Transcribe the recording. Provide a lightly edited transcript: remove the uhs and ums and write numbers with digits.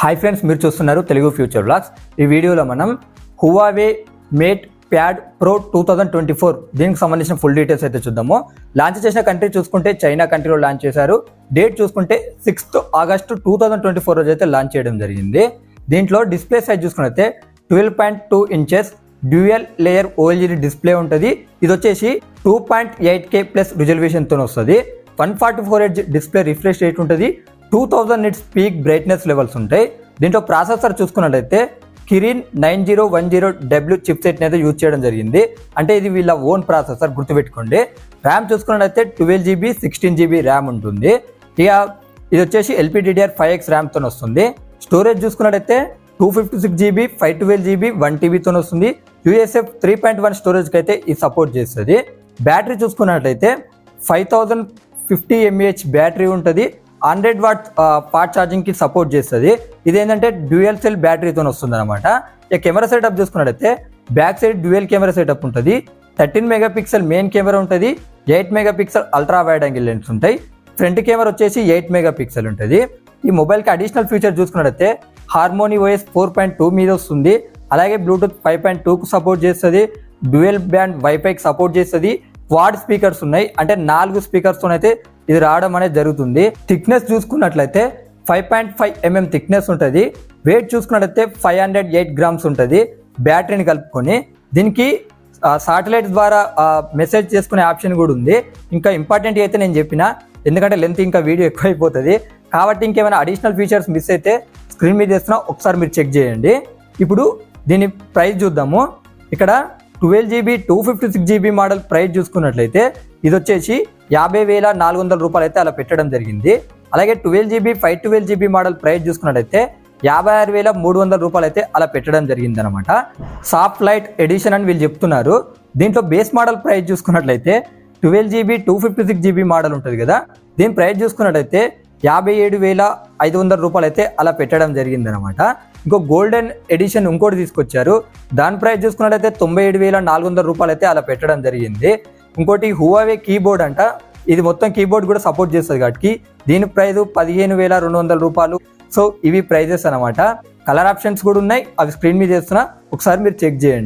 Hi friends, మీరు చూస్తున్నారు Telugu future vlogs. ఈ వీడియోలో మనం హువావే మేట్ ప్యాడ్ ప్రో 2024 దీనికి సంబంధించిన ఫుల్ డీటెయిల్స్ అయితే చూద్దాము. లాంచ్ చేసిన కంట్రీ చూసుకుంటే చైనా కంట్రీలో లాంచ్ చేశారు. డేట్ చూసుకుంటే 6th August 2024 రోజు అయితే లాంచ్ చేయడం జరిగింది. దీంట్లో డిస్ప్లే సైజ్ చూసుకుంటే 12.2 inches dual layer OLED display ఉంటుంది. ఇది వచ్చేసి 2.8K ప్లస్ రిజల్యూషన్తో వస్తుంది. 144Hz డిస్ప్లే రిఫ్రెష్ రేట్ ఉంటుంది. 2000 nits పీక్ బ్రైట్నెస్ లెవెల్స్ ఉంటాయి. దీంట్లో ప్రాసెసర్ చూసుకున్నట్లయితే కిరిన్ 9010W చిప్ సెట్ అయితే యూజ్ చేయడం జరిగింది. అంటే ఇది వీళ్ళ ఓన్ ప్రాసెసర్, గుర్తుపెట్టుకోండి. ర్యామ్ చూసుకున్నట్లయితే 12GB 16GB ర్యామ్ ఉంటుంది. ఇక ఇది వచ్చేసి LPDDR5X ర్యామ్తో వస్తుంది. స్టోరేజ్ చూసుకున్నట్లయితే 256GB 512GB 1TBతో వస్తుంది. USF 3.1 స్టోరేజ్కి అయితే ఇది సపోర్ట్ చేస్తుంది. బ్యాటరీ చూసుకున్నట్లయితే 5050 mAh బ్యాటరీ ఉంటుంది. 100 వాట్ ఫాస్ట్ ఛార్జింగ్కి సపోర్ట్ చేస్తుంది. ఇదేంటంటే డ్యూయల్ సెల్ బ్యాటరీతో వస్తుంది అనమాట. ఇక కెమెరా సెటప్ చూసుకున్నట్లయితే back side dual camera setup ఉంటుంది. 13 MP మెయిన్ కెమెరా ఉంటుంది. 8 MP ultra wide angle lens ఉంటాయి. ఫ్రంట్ కెమెరా వచ్చేసి 8 MP ఉంటుంది. ఈ మొబైల్కి అడిషనల్ ఫీచర్ చూసుకున్నట్లయితే హార్మోనీ OS 4.2 మీద వస్తుంది. అలాగే బ్లూటూత్ 5.2కు సపోర్ట్ చేస్తుంది. డ్యూయల్ బ్యాండ్ వైఫైకి సపోర్ట్ చేస్తుంది. క్వాడ్ స్పీకర్స్ ఉన్నాయి, అంటే 4 స్పీకర్స్తో అయితే ఇది రావడం అనేది జరుగుతుంది. థిక్నెస్ చూసుకున్నట్లయితే 5.5 mm థిక్నెస్ ఉంటుంది. వెయిట్ చూసుకున్నట్లయితే 508 grams ఉంటుంది బ్యాటరీని కలుపుకొని. దీనికి సాటిలైట్ ద్వారా మెసేజ్ చేసుకునే ఆప్షన్ కూడా ఉంది. ఇంకా ఇంపార్టెంట్ అయితే నేను చెప్పిన, ఎందుకంటే లెంత్ ఇంకా వీడియో ఎక్కువ అయిపోతుంది కాబట్టి ఇంకేమైనా అడిషనల్ ఫీచర్స్ మిస్ అయితే స్క్రీన్ మీద చేస్తున్నా, ఒకసారి మీరు చెక్ చేయండి. ఇప్పుడు దీని ప్రైస్ చూద్దాము. ఇక్కడ 12GB 256GB మోడల్ ప్రైస్ చూసుకున్నట్లయితే ఇది వచ్చేసి 50,400 రూపాయలు అయితే అలా పెట్టడం జరిగింది. అలాగే 12GB 512GB మోడల్ ప్రైస్ చూసుకున్నట్లయితే 56,300 రూపాయలు అయితే అలా పెట్టడం జరిగింది అనమాట. సాఫ్ట్ లైట్ ఎడిషన్ అని వీళ్ళు చెప్తున్నారు. దీంట్లో బేస్ మోడల్ ప్రైస్ చూసుకున్నట్లయితే 12GB 256GB మోడల్ ఉంటుంది కదా, దీని ప్రైస్ చూసుకున్నట్లయితే 57,500 రూపాయలు అయితే అలా పెట్టడం జరిగింది అనమాట. ఇంకో గోల్డెన్ ఎడిషన్ ఇంకోటి తీసుకొచ్చారు. దాని ప్రైస్ చూసుకున్నట్లయితే 97,400 రూపాయలు అయితే అలా పెట్టడం జరిగింది. ఇంకోటి హువావే కీబోర్డ్ అంట, ఇది మొత్తం కీబోర్డ్ కూడా సపోర్ట్ చేస్తుంది కాబట్టి దీని ప్రైస్ 15,200 రూపాయలు. సో ఇవి ప్రైజెస్ అనమాట. కలర్ ఆప్షన్స్ కూడా ఉన్నాయి, అవి స్క్రీన్ మీద చేస్తున్నా, ఒకసారి మీరు చెక్ చేయండి.